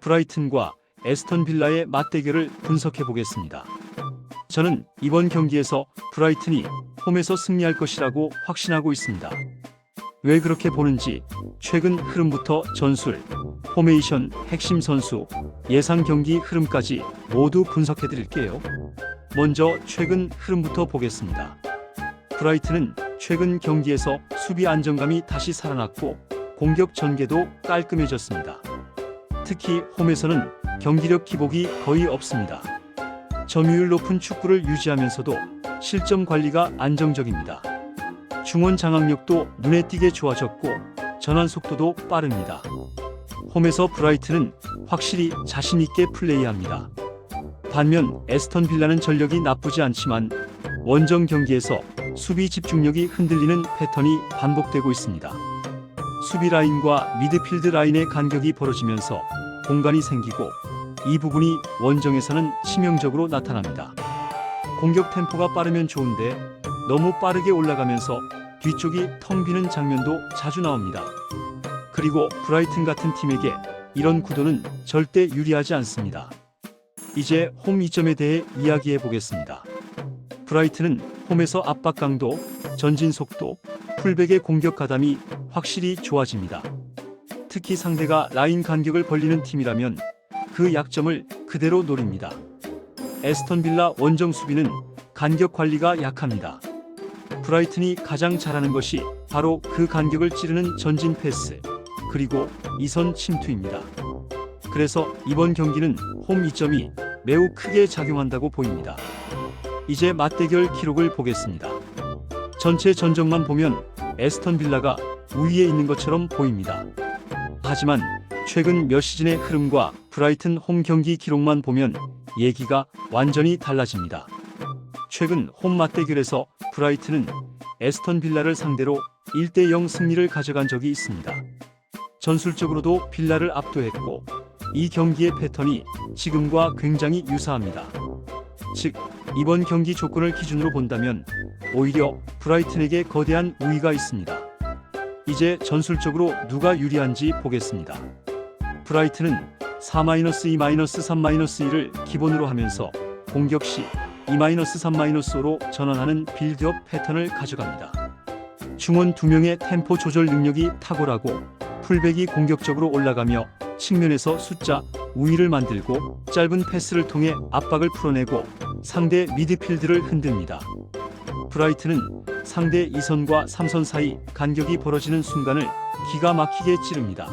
브라이튼과 에스턴 빌라의 맞대결을 분석해 보겠습니다. 저는 이번 경기에서 브라이튼이 홈에서 승리할 것이라고 확신하고 있습니다. 왜 그렇게 보는지 최근 흐름부터 전술, 포메이션, 핵심 선수, 예상 경기 흐름까지 모두 분석해 드릴게요. 먼저 최근 흐름부터 보겠습니다. 브라이튼은 최근 경기에서 수비 안정감이 다시 살아났고 공격 전개도 깔끔해졌습니다. 특히 홈에서는 경기력 기복이 거의 없습니다. 점유율 높은 축구를 유지하면서도 실점 관리가 안정적입니다. 중원 장악력도 눈에 띄게 좋아졌고 전환 속도도 빠릅니다. 홈에서 브라이튼은 확실히 자신 있게 플레이합니다. 반면 에스턴 빌라는 전력이 나쁘지 않지만 원정 경기에서 수비 집중력이 흔들리는 패턴이 반복되고 있습니다. 수비 라인과 미드필드 라인의 간격이 벌어지면서 공간이 생기고 이 부분이 원정에서는 치명적으로 나타납니다. 공격 템포가 빠르면 좋은데 너무 빠르게 올라가면서 뒤쪽이 텅 비는 장면도 자주 나옵니다. 그리고 브라이튼 같은 팀에게 이런 구도는 절대 유리하지 않습니다. 이제 홈 이점에 대해 이야기해 보겠습니다. 브라이튼은 홈에서 압박 강도, 전진 속도, 풀백의 공격 가담이 확실히 좋아집니다. 특히 상대가 라인 간격을 벌리는 팀이라면 그 약점을 그대로 노립니다. 에스턴 빌라 원정 수비는 간격 관리가 약합니다. 브라이튼이 가장 잘하는 것이 바로 그 간격을 찌르는 전진 패스, 그리고 이선 침투입니다. 그래서 이번 경기는 홈 이점이 매우 크게 작용한다고 보입니다. 이제 맞대결 기록을 보겠습니다. 전체 전적만 보면 에스턴 빌라가 우위에 있는 것처럼 보입니다. 하지만 최근 몇 시즌의 흐름과 브라이튼 홈 경기 기록만 보면 얘기가 완전히 달라집니다. 최근 홈 맞대결에서 브라이튼은 에스턴 빌라를 상대로 1대0 승리를 가져간 적이 있습니다. 전술적으로도 빌라를 압도했고 이 경기의 패턴이 지금과 굉장히 유사합니다. 즉, 이번 경기 조건을 기준으로 본다면 오히려 브라이튼에게 거대한 우위가 있습니다. 이제 전술적으로 누가 유리한지 보겠습니다. 브라이튼은 4-2-3-1을 기본으로 하면서 공격 시 2-3-5로 전환하는 빌드업 패턴을 가져갑니다. 중원 2명의 템포 조절 능력이 탁월하고 풀백이 공격적으로 올라가며 측면에서 숫자 우위를 만들고 짧은 패스를 통해 압박을 풀어내고 상대 미드필드를 흔듭니다. 브라이튼은 상대 2선과 3선 사이 간격이 벌어지는 순간을 기가 막히게 찌릅니다.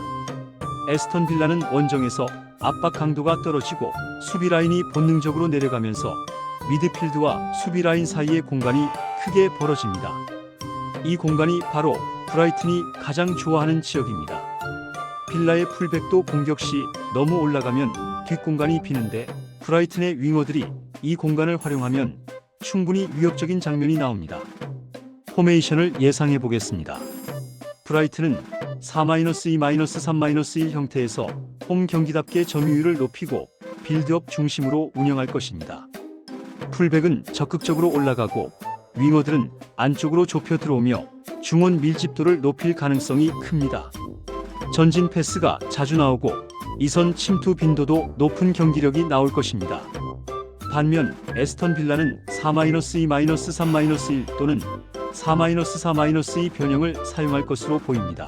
에스턴 빌라는 원정에서 압박 강도가 떨어지고 수비 라인이 본능적으로 내려가면서 미드필드와 수비 라인 사이의 공간이 크게 벌어집니다. 이 공간이 바로 브라이튼이 가장 좋아하는 지역입니다. 빌라의 풀백도 공격 시 너무 올라가면 뒷공간이 비는데 브라이튼의 윙어들이 이 공간을 활용하면 충분히 위협적인 장면이 나옵니다. 포메이션을 예상해 보겠습니다. 브라이튼은 4-2-3-1 형태에서 홈 경기답게 점유율을 높이고 빌드업 중심으로 운영할 것입니다. 풀백은 적극적으로 올라가고 윙어들은 안쪽으로 좁혀 들어오며 중원 밀집도를 높일 가능성이 큽니다. 전진 패스가 자주 나오고 이선 침투 빈도도 높은 경기력이 나올 것입니다. 반면 에스턴 빌라는 4-2-3-1 또는 4-4-2 변형을 사용할 것으로 보입니다.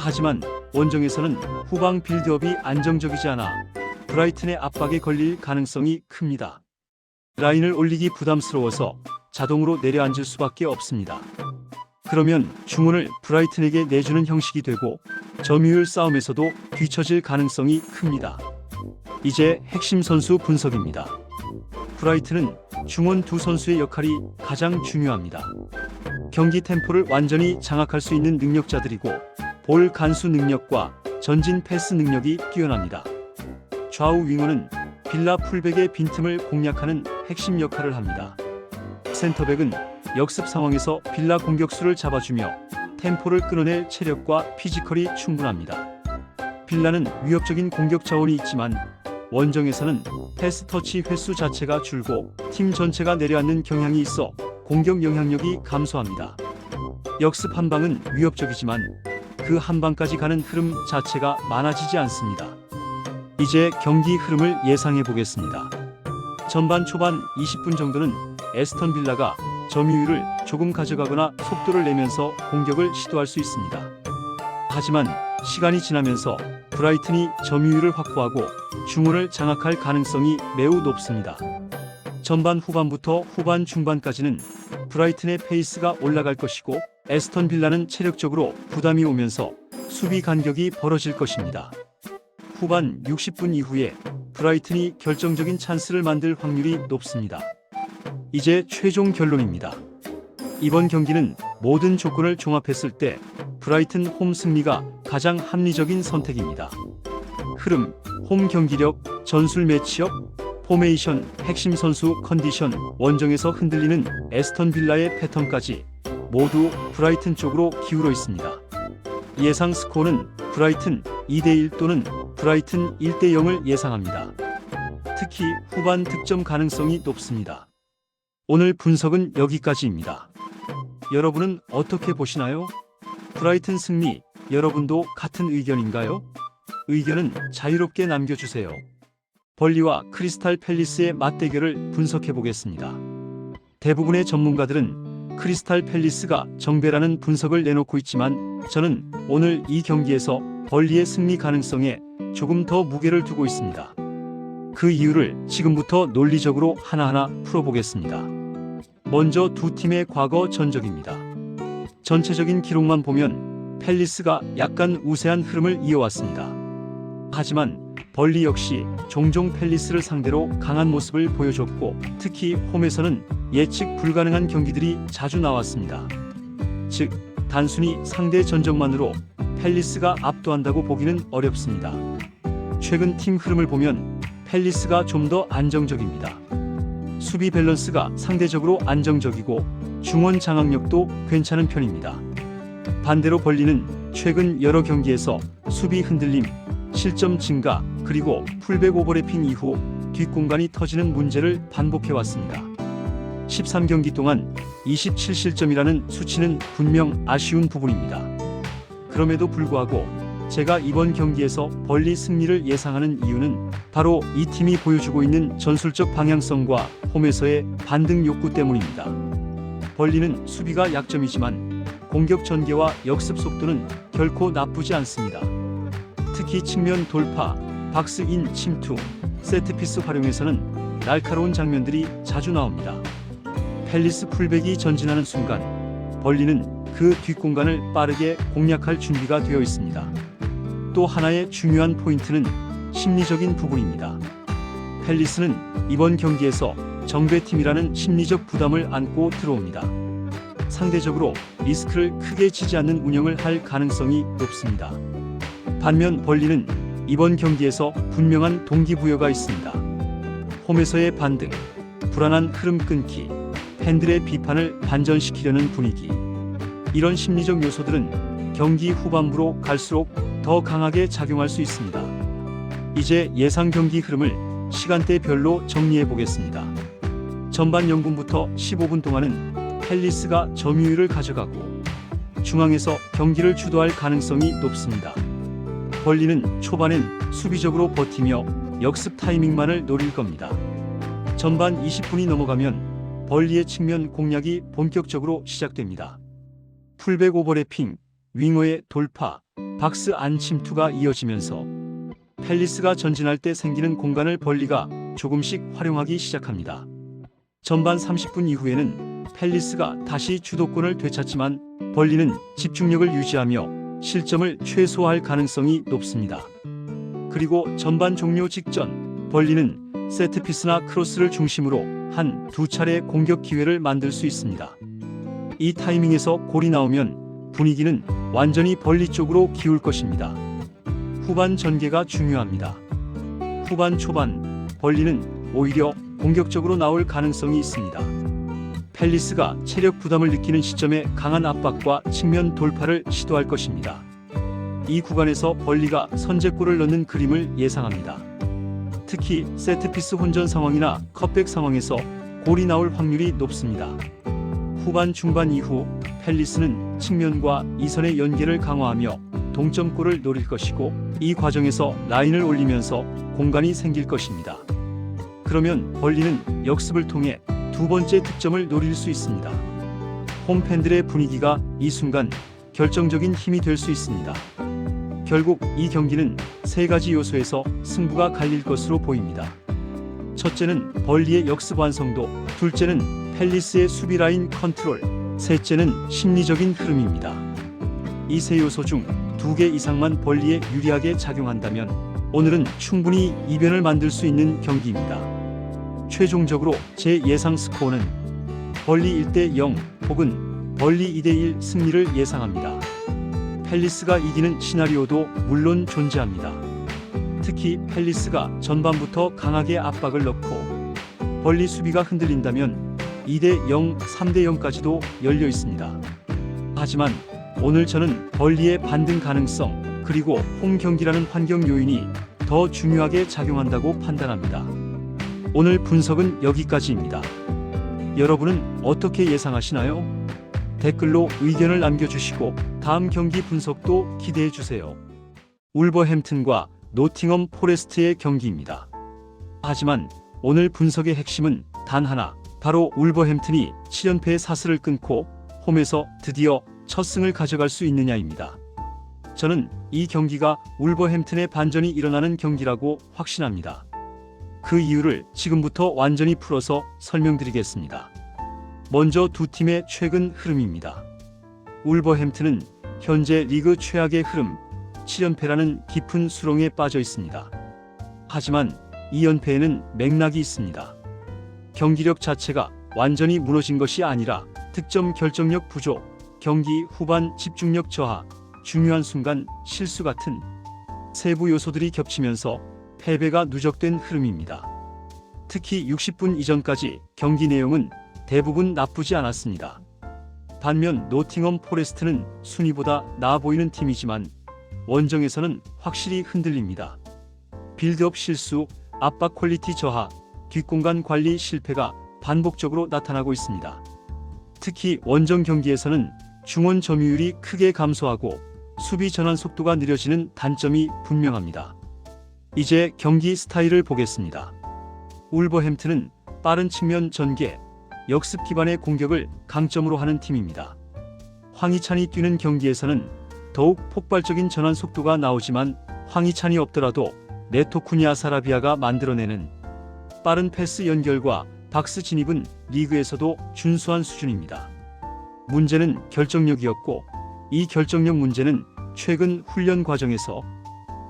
하지만 원정에서는 후방 빌드업이 안정적이지 않아 브라이튼의 압박에 걸릴 가능성이 큽니다. 라인을 올리기 부담스러워서 자동으로 내려앉을 수밖에 없습니다. 그러면 중원을 브라이튼에게 내주는 형식이 되고 점유율 싸움에서도 뒤처질 가능성이 큽니다. 이제 핵심 선수 분석입니다. 브라이튼은 중원 두 선수의 역할이 가장 중요합니다. 경기 템포를 완전히 장악할 수 있는 능력자들이고 볼 간수 능력과 전진 패스 능력이 뛰어납니다. 좌우 윙어는 빌라 풀백의 빈틈을 공략하는 핵심 역할을 합니다. 센터백은 역습 상황에서 빌라 공격수를 잡아주며 템포를 끊어낼 체력과 피지컬이 충분합니다. 빌라는 위협적인 공격 자원이 있지만 원정에서는 패스 터치 횟수 자체가 줄고 팀 전체가 내려앉는 경향이 있어 공격 영향력이 감소합니다. 역습 한 방은 위협적이지만 그 한 방까지 가는 흐름 자체가 많아지지 않습니다. 이제 경기 흐름을 예상해 보겠습니다. 전반 초반 20분 정도는 에스턴 빌라가 점유율을 조금 가져가거나 속도를 내면서 공격을 시도할 수 있습니다. 하지만 시간이 지나면서 브라이튼이 점유율을 확보하고 중원을 장악할 가능성이 매우 높습니다. 전반 후반부터 후반 중반까지는 브라이튼의 페이스가 올라갈 것이고 에스턴 빌라는 체력적으로 부담이 오면서 수비 간격이 벌어질 것입니다. 후반 60분 이후에 브라이튼이 결정적인 찬스를 만들 확률이 높습니다. 이제 최종 결론입니다. 이번 경기는 모든 조건을 종합했을 때 브라이튼 홈 승리가 가장 합리적인 선택입니다. 흐름, 홈 경기력, 전술 매치업, 포메이션, 핵심 선수 컨디션, 원정에서 흔들리는 에스턴 빌라의 패턴까지 모두 브라이튼 쪽으로 기울어 있습니다. 예상 스코어는 브라이튼 2대1 또는 브라이튼 1대0을 예상합니다. 특히 후반 득점 가능성이 높습니다. 오늘 분석은 여기까지입니다. 여러분은 어떻게 보시나요? 브라이튼 승리, 여러분도 같은 의견인가요? 의견은 자유롭게 남겨주세요. 벌리와 크리스탈 팰리스의 맞대결을 분석해 보겠습니다. 대부분의 전문가들은 크리스탈 팰리스가 정배라는 분석을 내놓고 있지만 저는 오늘 이 경기에서 벌리의 승리 가능성에 조금 더 무게를 두고 있습니다. 그 이유를 지금부터 논리적으로 하나하나 풀어보겠습니다. 먼저 두 팀의 과거 전적입니다. 전체적인 기록만 보면 팰리스가 약간 우세한 흐름을 이어왔습니다. 하지만 벌리 역시 종종 팰리스를 상대로 강한 모습을 보여줬고 특히 홈에서는 예측 불가능한 경기들이 자주 나왔습니다. 즉, 단순히 상대 전적만으로 팰리스가 압도한다고 보기는 어렵습니다. 최근 팀 흐름을 보면 팰리스가 좀 더 안정적입니다. 수비 밸런스가 상대적으로 안정적이고 중원 장악력도 괜찮은 편입니다. 반대로 벌리는 최근 여러 경기에서 수비 흔들림, 실점 증가, 그리고 풀백 오버래핑 이후 뒷공간이 터지는 문제를 반복해왔습니다. 13경기 동안 27실점이라는 수치는 분명 아쉬운 부분입니다. 그럼에도 불구하고 제가 이번 경기에서 벌리 승리를 예상하는 이유는 바로 이 팀이 보여주고 있는 전술적 방향성과 홈에서의 반등 욕구 때문입니다. 벌리는 수비가 약점이지만 공격 전개와 역습 속도는 결코 나쁘지 않습니다. 특히 측면 돌파, 박스인 침투, 세트피스 활용에서는 날카로운 장면들이 자주 나옵니다. 팰리스 풀백이 전진하는 순간 벌리는 그 뒷공간을 빠르게 공략할 준비가 되어 있습니다. 또 하나의 중요한 포인트는 심리적인 부분입니다. 팰리스는 이번 경기에서 정배팀이라는 심리적 부담을 안고 들어옵니다. 상대적으로 리스크를 크게 지지 않는 운영을 할 가능성이 높습니다. 반면 벌리는 이번 경기에서 분명한 동기부여가 있습니다. 홈에서의 반등, 불안한 흐름 끊기, 팬들의 비판을 반전시키려는 분위기. 이런 심리적 요소들은 경기 후반부로 갈수록 더 강하게 작용할 수 있습니다. 이제 예상 경기 흐름을 시간대별로 정리해 보겠습니다. 전반 0분부터 15분 동안은 팰리스가 점유율을 가져가고 중앙에서 경기를 주도할 가능성이 높습니다. 벌리는 초반엔 수비적으로 버티며 역습 타이밍만을 노릴 겁니다. 전반 20분이 넘어가면 벌리의 측면 공략이 본격적으로 시작됩니다. 풀백 오버래핑, 윙어의 돌파, 박스 안 침투가 이어지면서 팰리스가 전진할 때 생기는 공간을 벌리가 조금씩 활용하기 시작합니다. 전반 30분 이후에는 팰리스가 다시 주도권을 되찾지만 벌리는 집중력을 유지하며 실점을 최소화할 가능성이 높습니다. 그리고 전반 종료 직전 벌리는 세트피스나 크로스를 중심으로 한 두 차례 공격 기회를 만들 수 있습니다. 이 타이밍에서 골이 나오면 분위기는 완전히 벌리 쪽으로 기울 것입니다. 후반 전개가 중요합니다. 후반 초반 벌리는 오히려 공격적으로 나올 가능성이 있습니다. 팰리스가 체력 부담을 느끼는 시점에 강한 압박과 측면 돌파를 시도할 것입니다. 이 구간에서 벌리가 선제골을 넣는 그림을 예상합니다. 특히 세트피스 혼전 상황이나 컷백 상황에서 골이 나올 확률이 높습니다. 후반 중반 이후 팰리스는 측면과 이선의 연계를 강화하며 동점골을 노릴 것이고 이 과정에서 라인을 올리면서 공간이 생길 것입니다. 그러면 벌리는 역습을 통해 두 번째 득점을 노릴 수 있습니다. 홈팬들의 분위기가 이 순간 결정적인 힘이 될 수 있습니다. 결국 이 경기는 세 가지 요소에서 승부가 갈릴 것으로 보입니다. 첫째는 벌리의 역습 완성도, 둘째는 팰리스의 수비 라인 컨트롤, 셋째는 심리적인 흐름입니다. 이 세 요소 중 2개 이상만 벌리에 유리하게 작용한다면 오늘은 충분히 이변을 만들 수 있는 경기입니다. 최종적으로 제 예상 스코어는 벌리 1대0 혹은 벌리 2대1 승리를 예상합니다. 팰리스가 이기는 시나리오도 물론 존재합니다. 특히 팰리스가 전반부터 강하게 압박을 넣고 벌리 수비가 흔들린다면 2대0, 3대0까지도 열려 있습니다. 하지만 오늘 저는 벌리의 반등 가능성 그리고 홈 경기라는 환경 요인이 더 중요하게 작용한다고 판단합니다. 오늘 분석은 여기까지입니다. 여러분은 어떻게 예상하시나요? 댓글로 의견을 남겨주시고 다음 경기 분석도 기대해주세요. 울버햄튼과 노팅엄 포레스트의 경기입니다. 하지만 오늘 분석의 핵심은 단 하나, 바로 울버햄튼이 7연패의 사슬을 끊고 홈에서 드디어 첫 승을 가져갈 수 있느냐입니다. 저는 이 경기가 울버햄튼의 반전이 일어나는 경기라고 확신합니다. 그 이유를 지금부터 완전히 풀어서 설명드리겠습니다. 먼저 두 팀의 최근 흐름입니다. 울버햄튼은 현재 리그 최악의 흐름, 7연패라는 깊은 수렁에 빠져 있습니다. 하지만 2연패에는 맥락이 있습니다. 경기력 자체가 완전히 무너진 것이 아니라 득점 결정력 부족, 경기 후반 집중력 저하, 중요한 순간 실수 같은 세부 요소들이 겹치면서 패배가 누적된 흐름입니다. 특히 60분 이전까지 경기 내용은 대부분 나쁘지 않았습니다. 반면 노팅엄 포레스트는 순위보다 나아 보이는 팀이지만 원정에서는 확실히 흔들립니다. 빌드업 실수, 압박 퀄리티 저하, 뒷공간 관리 실패가 반복적으로 나타나고 있습니다. 특히 원정 경기에서는 중원 점유율이 크게 감소하고 수비 전환 속도가 느려지는 단점이 분명합니다. 이제 경기 스타일을 보겠습니다. 울버햄튼은 빠른 측면 전개, 역습 기반의 공격을 강점으로 하는 팀입니다. 황희찬이 뛰는 경기에서는 더욱 폭발적인 전환 속도가 나오지만 황희찬이 없더라도 네토쿠니 사라비아가 만들어내는 빠른 패스 연결과 박스 진입은 리그에서도 준수한 수준입니다. 문제는 결정력이었고 이 결정력 문제는 최근 훈련 과정에서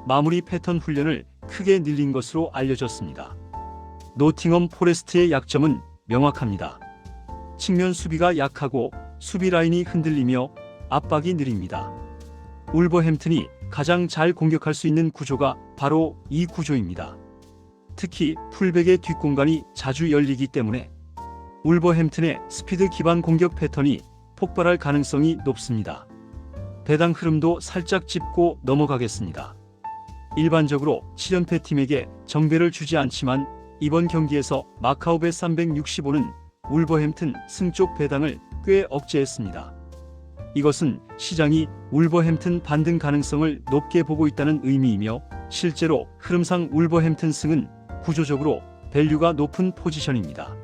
마무리 패턴 훈련을 크게 늘린 것으로 알려졌습니다. 노팅엄 포레스트의 약점은 명확합니다. 측면 수비가 약하고 수비 라인이 흔들리며 압박이 느립니다. 울버햄튼이 가장 잘 공격할 수 있는 구조가 바로 이 구조입니다. 특히 풀백의 뒷공간이 자주 열리기 때문에 울버햄튼의 스피드 기반 공격 패턴이 폭발할 가능성이 높습니다. 배당 흐름도 살짝 짚고 넘어가겠습니다. 일반적으로 7연패 팀에게 정배를 주지 않지만 이번 경기에서 마카오베 365는 울버햄튼 승쪽 배당을 꽤 억제했습니다. 이것은 시장이 울버햄튼 반등 가능성을 높게 보고 있다는 의미이며 실제로 흐름상 울버햄튼 승은 구조적으로 밸류가 높은 포지션입니다.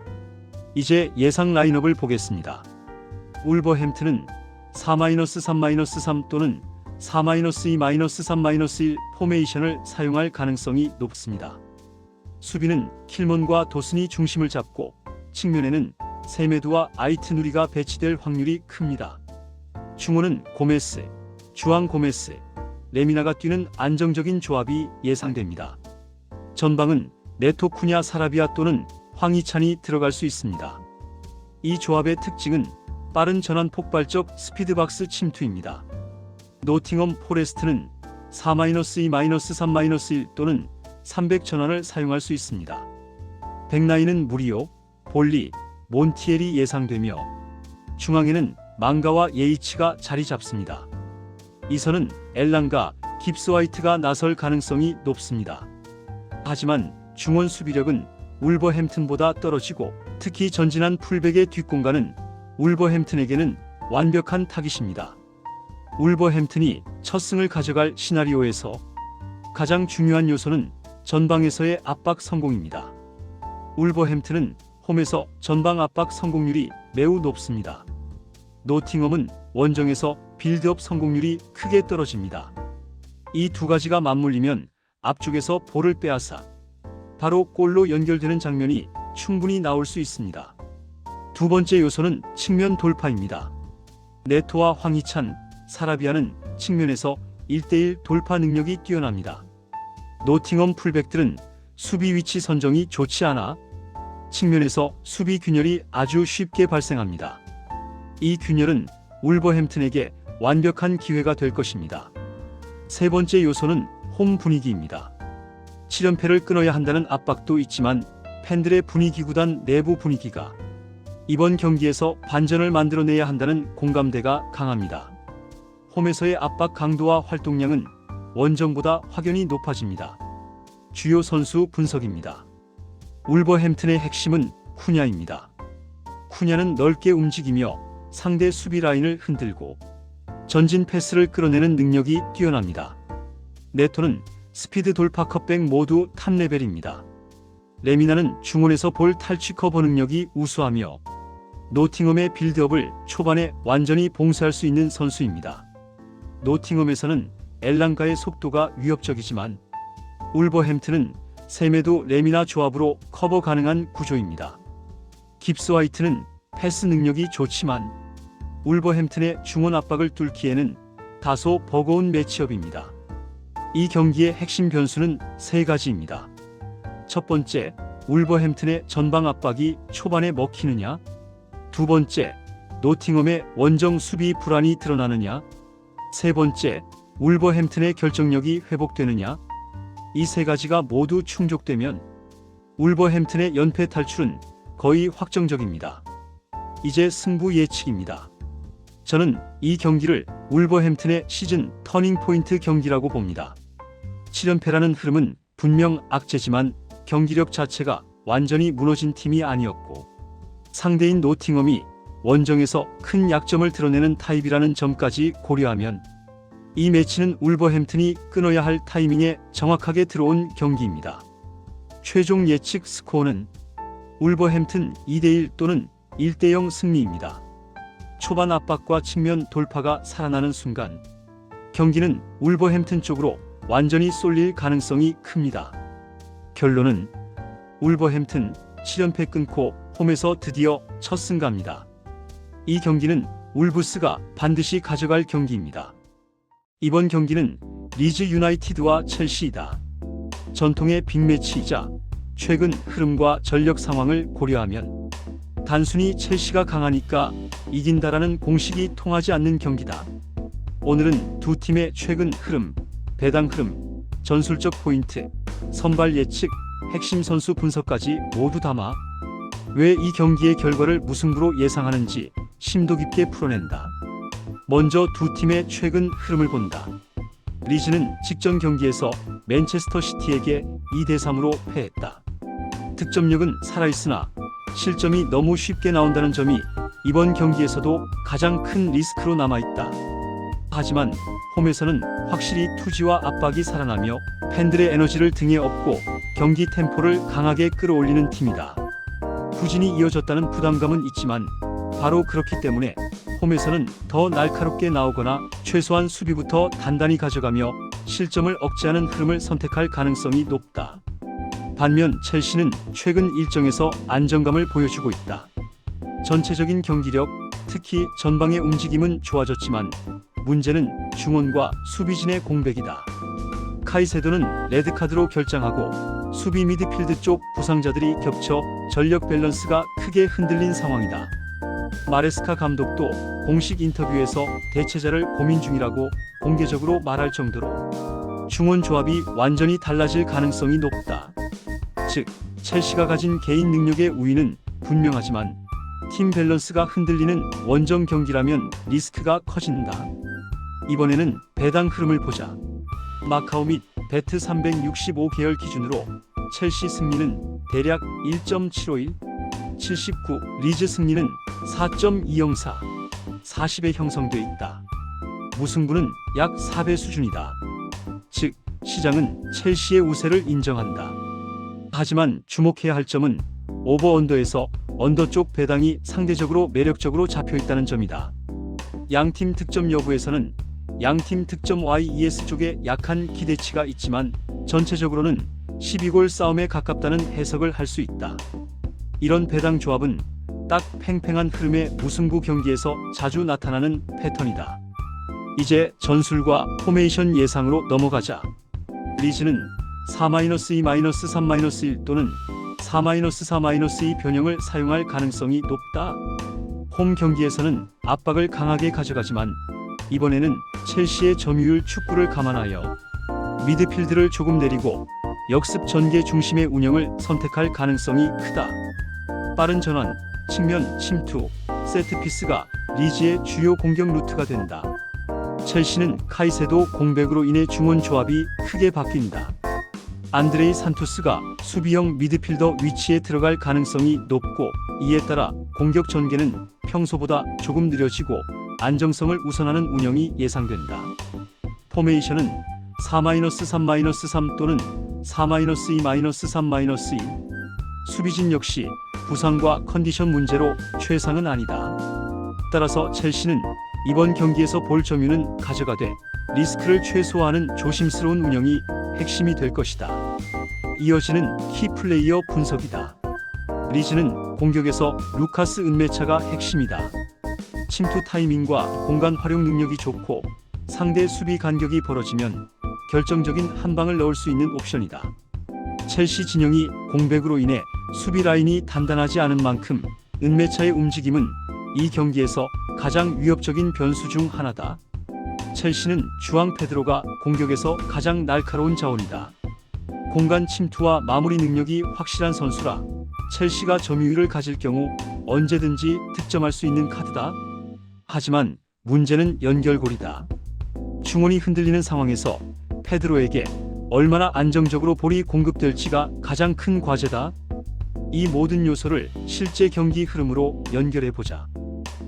이제 예상 라인업을 보겠습니다. 울버햄튼은 4-3-3 또는 4-2-3-1 포메이션을 사용할 가능성이 높습니다. 수비는 킬먼과 도슨이 중심을 잡고 측면에는 세메두와 아이트누리가 배치될 확률이 큽니다. 중원은 고메스, 주앙 고메스, 레미나가 뛰는 안정적인 조합이 예상됩니다. 전방은 네토쿠냐 사라비아 또는 황희찬이 들어갈 수 있습니다. 이 조합의 특징은 빠른 전환 폭발적 스피드박스 침투입니다. 노팅엄 포레스트는 4-2-3-1 또는 300 전환을 사용할 수 있습니다. 백라인은 무리오, 볼리, 몬티엘이 예상되며 중앙에는 망가와 예이치가 자리 잡습니다. 이선은 엘랑과 깁스화이트가 나설 가능성이 높습니다. 하지만 중원 수비력은 울버햄튼보다 떨어지고 특히 전진한 풀백의 뒷공간은 울버햄튼에게는 완벽한 타깃입니다. 울버햄튼이 첫 승을 가져갈 시나리오에서 가장 중요한 요소는 전방에서의 압박 성공입니다. 울버햄튼은 홈에서 전방 압박 성공률이 매우 높습니다. 노팅엄은 원정에서 빌드업 성공률이 크게 떨어집니다. 이 두 가지가 맞물리면 앞쪽에서 볼을 빼앗아 바로 골로 연결되는 장면이 충분히 나올 수 있습니다. 두 번째 요소는 측면 돌파입니다. 네토와 황희찬, 사라비아는 측면에서 1대1 돌파 능력이 뛰어납니다. 노팅엄 풀백들은 수비 위치 선정이 좋지 않아 측면에서 수비 균열이 아주 쉽게 발생합니다. 이 균열은 울버햄튼에게 완벽한 기회가 될 것입니다. 세 번째 요소는 홈 분위기입니다. 7연패를 끊어야 한다는 압박도 있지만 팬들의 분위기, 구단 내부 분위기가 이번 경기에서 반전을 만들어내야 한다는 공감대가 강합니다. 홈에서의 압박 강도와 활동량은 원정보다 확연히 높아집니다. 주요 선수 분석입니다. 울버햄튼의 핵심은 쿠냐입니다. 쿠냐는 넓게 움직이며 상대 수비 라인을 흔들고 전진 패스를 끌어내는 능력이 뛰어납니다. 네토는 스피드 돌파 컵백 모두 탑 레벨입니다. 레미나는 중원에서 볼 탈취 커버 능력이 우수하며 노팅엄의 빌드업을 초반에 완전히 봉쇄할 수 있는 선수입니다. 노팅엄에서는 엘랑가의 속도가 위협적이지만 울버햄튼은 세메도 레미나 조합으로 커버 가능한 구조입니다. 깁스 화이트는 패스 능력이 좋지만 울버햄튼의 중원 압박을 뚫기에는 다소 버거운 매치업입니다. 이 경기의 핵심 변수는 세 가지입니다. 첫 번째, 울버햄튼의 전방 압박이 초반에 먹히느냐? 두 번째, 노팅엄의 원정 수비 불안이 드러나느냐? 세 번째, 울버햄튼의 결정력이 회복되느냐? 이 세 가지가 모두 충족되면 울버햄튼의 연패 탈출은 거의 확정적입니다. 이제 승부 예측입니다. 저는 이 경기를 울버햄튼의 시즌 터닝포인트 경기라고 봅니다. 7연패라는 흐름은 분명 악재지만 경기력 자체가 완전히 무너진 팀이 아니었고 상대인 노팅엄이 원정에서 큰 약점을 드러내는 타입이라는 점까지 고려하면 이 매치는 울버햄튼이 끊어야 할 타이밍에 정확하게 들어온 경기입니다. 최종 예측 스코어는 울버햄튼 2대1 또는 1대0 승리입니다. 초반 압박과 측면 돌파가 살아나는 순간 경기는 울버햄튼 쪽으로 완전히 쏠릴 가능성이 큽니다. 결론은 울버햄튼 7연패 끊고 홈에서 드디어 첫 승가입니다. 이 경기는 울브스가 반드시 가져갈 경기입니다. 이번 경기는 리즈 유나이티드와 첼시이다. 전통의 빅매치이자 최근 흐름과 전력 상황을 고려하면 단순히 첼시가 강하니까 이긴다라는 공식이 통하지 않는 경기다. 오늘은 두 팀의 최근 흐름, 배당 흐름, 전술적 포인트, 선발 예측, 핵심 선수 분석까지 모두 담아 왜 이 경기의 결과를 무승부로 예상하는지 심도 깊게 풀어낸다. 먼저 두 팀의 최근 흐름을 본다. 리즈는 직전 경기에서 맨체스터 시티에게 2대3으로 패했다. 득점력은 살아있으나 실점이 너무 쉽게 나온다는 점이 이번 경기에서도 가장 큰 리스크로 남아있다. 하지만 홈에서는 확실히 투지와 압박이 살아나며 팬들의 에너지를 등에 업고 경기 템포를 강하게 끌어올리는 팀이다. 부진이 이어졌다는 부담감은 있지만 바로 그렇기 때문에 홈에서는 더 날카롭게 나오거나 최소한 수비부터 단단히 가져가며 실점을 억제하는 흐름을 선택할 가능성이 높다. 반면 첼시는 최근 일정에서 안정감을 보여주고 있다. 전체적인 경기력, 특히 전방의 움직임은 좋아졌지만 문제는 중원과 수비진의 공백이다. 카이세도는 레드카드로 결장하고 수비 미드필드 쪽 부상자들이 겹쳐 전력 밸런스가 크게 흔들린 상황이다. 마레스카 감독도 공식 인터뷰에서 대체자를 고민 중이라고 공개적으로 말할 정도로 중원 조합이 완전히 달라질 가능성이 높다. 즉, 첼시가 가진 개인 능력의 우위는 분명하지만 팀 밸런스가 흔들리는 원정 경기라면 리스크가 커진다. 이번에는 배당 흐름을 보자. 마카오 및 베트 365 계열 기준으로 첼시 승리는 대략 1.751, 79, 리즈 승리는 4.204, 40에 형성돼 있다. 무승부는 약 4배 수준이다. 즉, 시장은 첼시의 우세를 인정한다. 하지만 주목해야 할 점은 오버 언더에서 언더 쪽 배당이 상대적으로 매력적으로 잡혀있다는 점이다. 양팀 득점 여부에서는 양팀 득점 YES 쪽에 약한 기대치가 있지만 전체적으로는 12골 싸움에 가깝다는 해석을 할 수 있다. 이런 배당 조합은 딱 팽팽한 흐름의 무승부 경기에서 자주 나타나는 패턴이다. 이제 전술과 포메이션 예상으로 넘어가자. 리즈는 4-2-3-1 또는 4-4-2 변형을 사용할 가능성이 높다. 홈 경기에서는 압박을 강하게 가져가지만 이번에는 첼시의 점유율 축구를 감안하여 미드필드를 조금 내리고 역습 전개 중심의 운영을 선택할 가능성이 크다. 빠른 전환, 측면 침투, 세트피스가 리즈의 주요 공격 루트가 된다. 첼시는 카이세도 공백으로 인해 중원 조합이 크게 바뀐다. 안드레이 산토스가 수비형 미드필더 위치에 들어갈 가능성이 높고 이에 따라 공격 전개는 평소보다 조금 느려지고 안정성을 우선하는 운영이 예상된다. 포메이션은 4-3-3 또는 4-2-3-2 수비진 역시 부상과 컨디션 문제로 최상은 아니다. 따라서 첼시는 이번 경기에서 볼 점유는 가져가되 리스크를 최소화하는 조심스러운 운영이 핵심이 될 것이다. 이어지는 키플레이어 분석이다. 리즈는 공격에서 루카스 은메차가 핵심이다. 침투 타이밍과 공간 활용 능력이 좋고 상대 수비 간격이 벌어지면 결정적인 한 방을 넣을 수 있는 옵션이다. 첼시 진영이 공백으로 인해 수비 라인이 단단하지 않은 만큼 은메차의 움직임은 이 경기에서 가장 위협적인 변수 중 하나다. 첼시는 주앙 페드로가 공격에서 가장 날카로운 자원이다. 공간 침투와 마무리 능력이 확실한 선수라 첼시가 점유율을 가질 경우 언제든지 득점할 수 있는 카드다. 하지만 문제는 연결고리다. 중원이 흔들리는 상황에서 페드로에게 얼마나 안정적으로 볼이 공급될지가 가장 큰 과제다. 이 모든 요소를 실제 경기 흐름으로 연결해보자.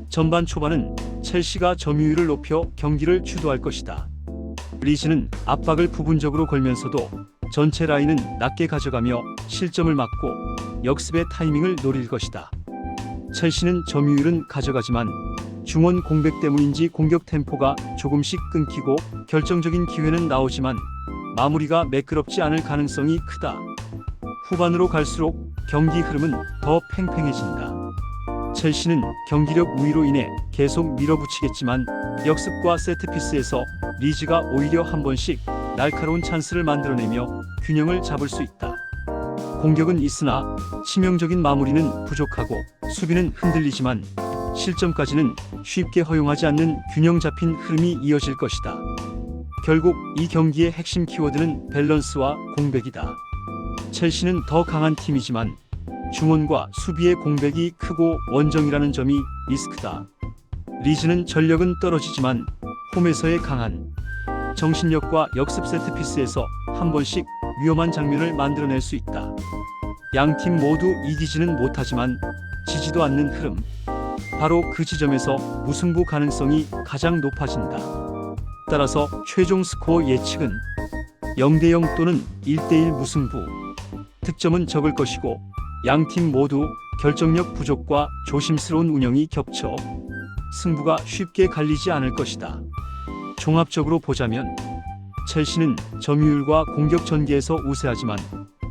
전반 초반은 첼시가 점유율을 높여 경기를 주도할 것이다. 리즈는 압박을 부분적으로 걸면서도 전체 라인은 낮게 가져가며 실점을 막고 역습의 타이밍을 노릴 것이다. 첼시는 점유율은 가져가지만 중원 공백 때문인지 공격 템포가 조금씩 끊기고 결정적인 기회는 나오지만 마무리가 매끄럽지 않을 가능성이 크다. 후반으로 갈수록 경기 흐름은 더 팽팽해진다. 첼시는 경기력 우위로 인해 계속 밀어붙이겠지만 역습과 세트피스에서 리즈가 오히려 한 번씩 날카로운 찬스를 만들어내며 균형을 잡을 수 있다. 공격은 있으나 치명적인 마무리는 부족하고 수비는 흔들리지만 실점까지는 쉽게 허용하지 않는 균형 잡힌 흐름이 이어질 것이다. 결국 이 경기의 핵심 키워드는 밸런스와 공백이다. 첼시는 더 강한 팀이지만 중원과 수비의 공백이 크고 원정이라는 점이 리스크다. 리즈는 전력은 떨어지지만 홈에서의 강한 정신력과 역습 세트피스에서 한 번씩 위험한 장면을 만들어낼 수 있다. 양팀 모두 이기지는 못하지만 지지도 않는 흐름. 바로 그 지점에서 무승부 가능성이 가장 높아진다. 따라서 최종 스코어 예측은 0-0 또는 1-1 무승부. 득점은 적을 것이고 양팀 모두 결정력 부족과 조심스러운 운영이 겹쳐 승부가 쉽게 갈리지 않을 것이다. 종합적으로 보자면 첼시는 점유율과 공격 전개에서 우세하지만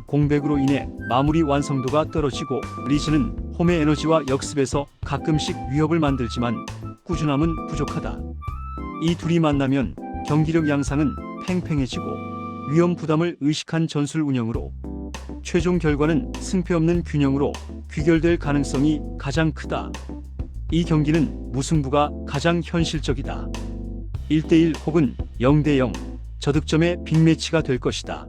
공백으로 인해 마무리 완성도가 떨어지고 리즈는 홈의 에너지와 역습에서 가끔씩 위협을 만들지만 꾸준함은 부족하다. 이 둘이 만나면 경기력 양상은 팽팽해지고 위험 부담을 의식한 전술 운영으로 최종 결과는 승패 없는 균형으로 귀결될 가능성이 가장 크다. 이 경기는 무승부가 가장 현실적이다. 1-1 혹은 0-0 저득점의 빅매치가 될 것이다.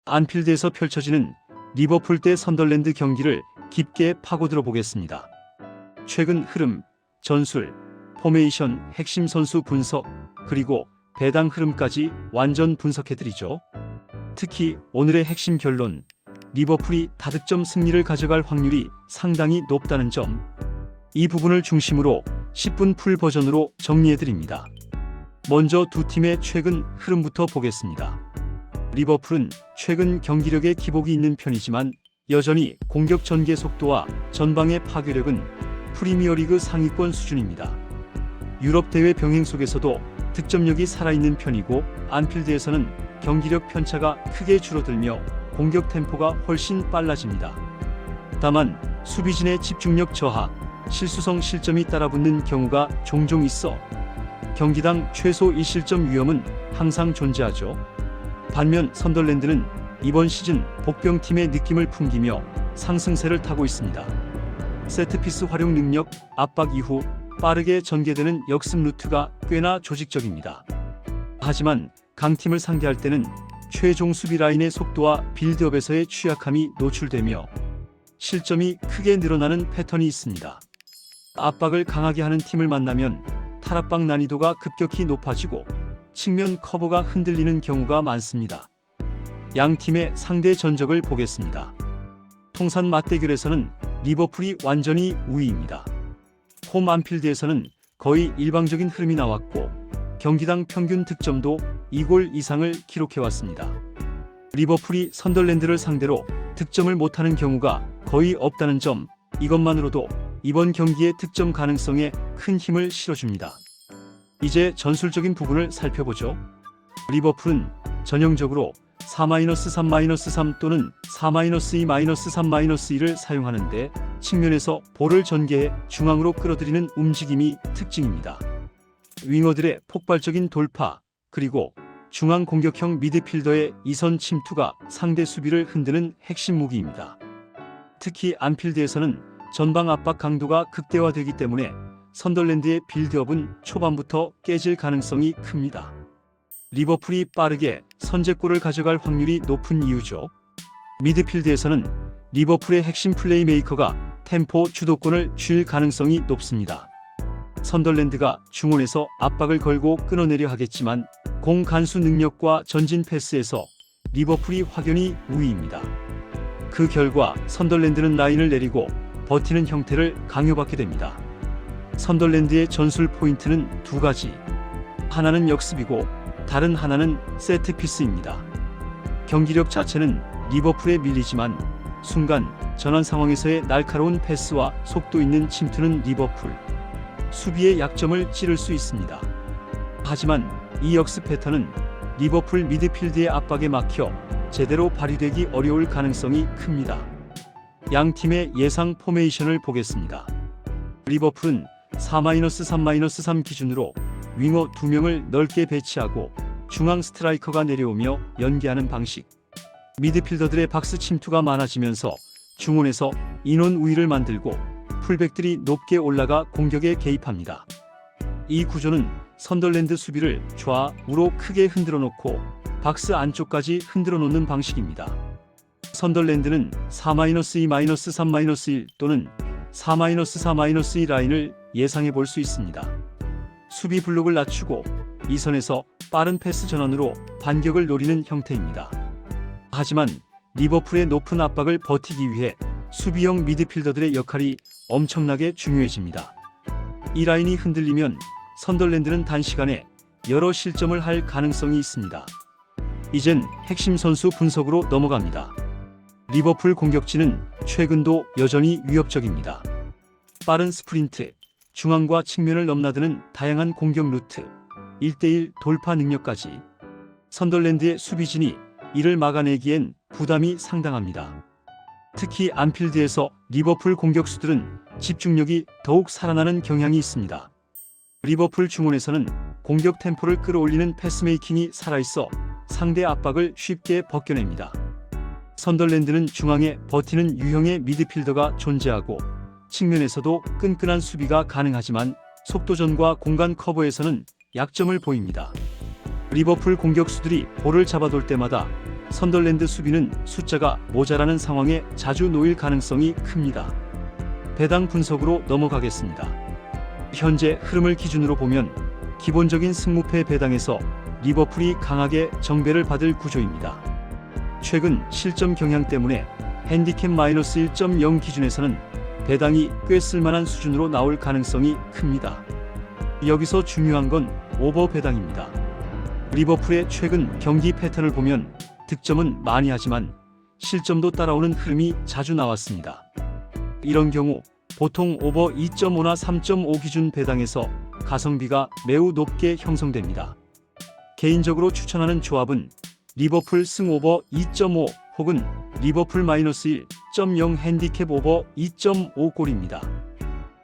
안필드에서 펼쳐지는 리버풀 대 선덜랜드 경기를 깊게 파고들어 보겠습니다. 최근 흐름, 전술, 포메이션, 핵심 선수 분석, 그리고 배당 흐름까지 완전 분석해드리죠. 특히 오늘의 핵심 결론, 리버풀이 다득점 승리를 가져갈 확률이 상당히 높다는 점. 이 부분을 중심으로 10분 풀 버전으로 정리해드립니다. 먼저 두 팀의 최근 흐름부터 보겠습니다. 리버풀은 최근 경기력에 기복이 있는 편이지만 여전히 공격 전개 속도와 전방의 파괴력은 프리미어리그 상위권 수준입니다. 유럽 대회 병행 속에서도 득점력이 살아있는 편이고 안필드에서는 경기력 편차가 크게 줄어들며 공격 템포가 훨씬 빨라집니다. 다만 수비진의 집중력 저하, 실수성 실점이 따라붙는 경우가 종종 있어 경기당 최소 1실점 위험은 항상 존재하죠. 반면 선덜랜드는 이번 시즌 복병팀의 느낌을 풍기며 상승세를 타고 있습니다. 세트피스 활용 능력, 압박 이후 빠르게 전개되는 역습 루트가 꽤나 조직적입니다. 하지만 강팀을 상대할 때는 최종 수비 라인의 속도와 빌드업에서의 취약함이 노출되며 실점이 크게 늘어나는 패턴이 있습니다. 압박을 강하게 하는 팀을 만나면 탈압박 난이도가 급격히 높아지고 측면 커버가 흔들리는 경우가 많습니다. 양 팀의 상대 전적을 보겠습니다. 통산 맞대결에서는 리버풀이 완전히 우위입니다. 홈 안필드에서는 거의 일방적인 흐름이 나왔고 경기당 평균 득점도 2골 이상을 기록해왔습니다. 리버풀이 선덜랜드를 상대로 득점을 못하는 경우가 거의 없다는 점, 이것만으로도 이번 경기의 득점 가능성에 큰 힘을 실어줍니다. 이제 전술적인 부분을 살펴보죠. 리버풀은 전형적으로 4-3-3 또는 4-2-3-2를 사용하는데 측면에서 볼을 전개해 중앙으로 끌어들이는 움직임이 특징입니다. 윙어들의 폭발적인 돌파, 그리고 중앙 공격형 미드필더의 이선 침투가 상대 수비를 흔드는 핵심 무기입니다. 특히 안필드에서는 전방 압박 강도가 극대화되기 때문에 선덜랜드의 빌드업은 초반부터 깨질 가능성이 큽니다. 리버풀이 빠르게 선제골을 가져갈 확률이 높은 이유죠. 미드필드에서는 리버풀의 핵심 플레이메이커가 템포 주도권을 쥘 가능성이 높습니다. 선덜랜드가 중원에서 압박을 걸고 끊어내려 하겠지만 공 간수 능력과 전진 패스에서 리버풀이 확연히 우위입니다. 그 결과 선덜랜드는 라인을 내리고 버티는 형태를 강요받게 됩니다. 선덜랜드의 전술 포인트는 두 가지. 하나는 역습이고 다른 하나는 세트피스입니다. 경기력 자체는 리버풀에 밀리지만 순간 전환 상황에서의 날카로운 패스와 속도 있는 침투는 리버풀 수비의 약점을 찌를 수 있습니다. 하지만 이 역습 패턴은 리버풀 미드필드의 압박에 막혀 제대로 발휘되기 어려울 가능성이 큽니다. 양 팀의 예상 포메이션을 보겠습니다. 리버풀은 4-3-3 기준으로 윙어 2명을 넓게 배치하고 중앙 스트라이커가 내려오며 연계하는 방식. 미드필더들의 박스 침투가 많아지면서 중원에서 인원 우위를 만들고 풀백들이 높게 올라가 공격에 개입합니다. 이 구조는 선덜랜드 수비를 좌우로 크게 흔들어 놓고 박스 안쪽까지 흔들어 놓는 방식입니다. 선덜랜드는 4-2-3-1 또는 4-4-2 라인을 예상해 볼 수 있습니다. 수비 블록을 낮추고 이 선에서 빠른 패스 전환으로 반격을 노리는 형태입니다. 하지만 리버풀의 높은 압박을 버티기 위해 수비형 미드필더들의 역할이 엄청나게 중요해집니다. 이 라인이 흔들리면 선덜랜드는 단시간에 여러 실점을 할 가능성이 있습니다. 이젠 핵심 선수 분석으로 넘어갑니다. 리버풀 공격진은 최근도 여전히 위협적입니다. 빠른 스프린트, 중앙과 측면을 넘나드는 다양한 공격 루트, 1대1 돌파 능력까지 선덜랜드의 수비진이 이를 막아내기엔 부담이 상당합니다. 특히 안필드에서 리버풀 공격수들은 집중력이 더욱 살아나는 경향이 있습니다. 리버풀 중원에서는 공격 템포를 끌어올리는 패스메이킹이 살아있어 상대 압박을 쉽게 벗겨냅니다. 선덜랜드는 중앙에 버티는 유형의 미드필더가 존재하고 측면에서도 끈끈한 수비가 가능하지만 속도전과 공간 커버에서는 약점을 보입니다. 리버풀 공격수들이 볼을 잡아돌 때마다 선덜랜드 수비는 숫자가 모자라는 상황에 자주 놓일 가능성이 큽니다. 배당 분석으로 넘어가겠습니다. 현재 흐름을 기준으로 보면 기본적인 승무패 배당에서 리버풀이 강하게 정배를 받을 구조입니다. 최근 실점 경향 때문에 핸디캡 -1.0 기준에서는 배당이 꽤 쓸만한 수준으로 나올 가능성이 큽니다. 여기서 중요한 건 오버 배당입니다. 리버풀의 최근 경기 패턴을 보면 득점은 많이 하지만 실점도 따라오는 흐름이 자주 나왔습니다. 이런 경우 보통 오버 2.5나 3.5 기준 배당에서 가성비가 매우 높게 형성됩니다. 개인적으로 추천하는 조합은 리버풀 승 오버 2.5 혹은 리버풀 마이너스 1.0 핸디캡 오버 2.5골입니다.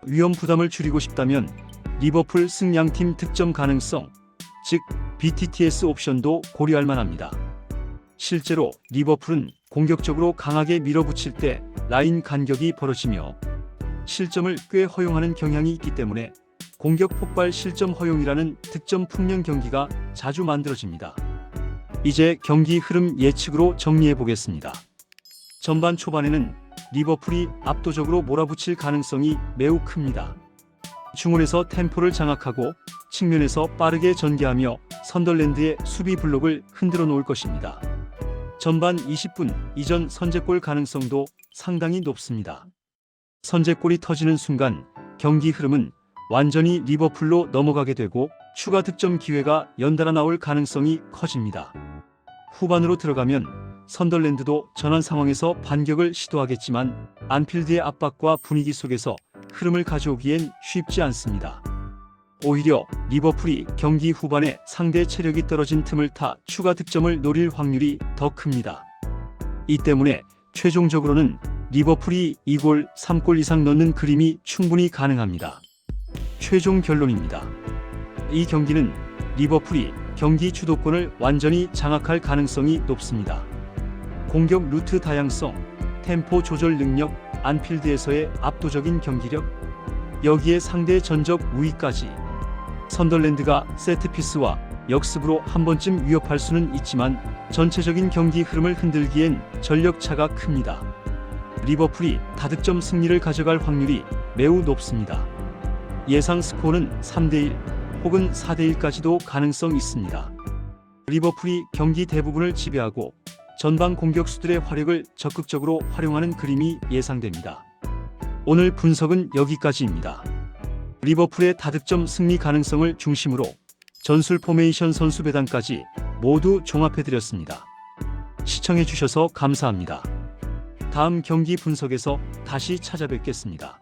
위험 부담을 줄이고 싶다면 리버풀 승 양팀 득점 가능성, 즉 BTTS 옵션도 고려할 만합니다. 실제로 리버풀은 공격적으로 강하게 밀어붙일 때 라인 간격이 벌어지며 실점을 꽤 허용하는 경향이 있기 때문에 공격 폭발 실점 허용이라는 득점 풍년 경기가 자주 만들어집니다. 이제 경기 흐름 예측으로 정리해 보겠습니다. 전반 초반에는 리버풀이 압도적으로 몰아붙일 가능성이 매우 큽니다. 중원에서 템포를 장악하고 측면에서 빠르게 전개하며 선덜랜드의 수비 블록을 흔들어 놓을 것입니다. 전반 20분 이전 선제골 가능성도 상당히 높습니다. 선제골이 터지는 순간 경기 흐름은 완전히 리버풀로 넘어가게 되고 추가 득점 기회가 연달아 나올 가능성이 커집니다. 후반으로 들어가면 선덜랜드도 전환 상황에서 반격을 시도하겠지만 안필드의 압박과 분위기 속에서 흐름을 가져오기엔 쉽지 않습니다. 오히려 리버풀이 경기 후반에 상대 체력이 떨어진 틈을 타 추가 득점을 노릴 확률이 더 큽니다. 이 때문에 최종적으로는 리버풀이 2골, 3골 이상 넣는 그림이 충분히 가능합니다. 최종 결론입니다. 이 경기는 리버풀이 경기 주도권을 완전히 장악할 가능성이 높습니다. 공격 루트 다양성, 템포 조절 능력, 안필드에서의 압도적인 경기력, 여기에 상대 전적 우위까지. 선덜랜드가 세트피스와 역습으로 한 번쯤 위협할 수는 있지만 전체적인 경기 흐름을 흔들기엔 전력차가 큽니다. 리버풀이 다득점 승리를 가져갈 확률이 매우 높습니다. 예상 스코어는 3대1 혹은 4대1까지도 가능성 있습니다. 리버풀이 경기 대부분을 지배하고 전방 공격수들의 화력을 적극적으로 활용하는 그림이 예상됩니다. 오늘 분석은 여기까지입니다. 리버풀의 다득점 승리 가능성을 중심으로 전술 포메이션 선수 배당까지 모두 종합해드렸습니다. 시청해주셔서 감사합니다. 다음 경기 분석에서 다시 찾아뵙겠습니다.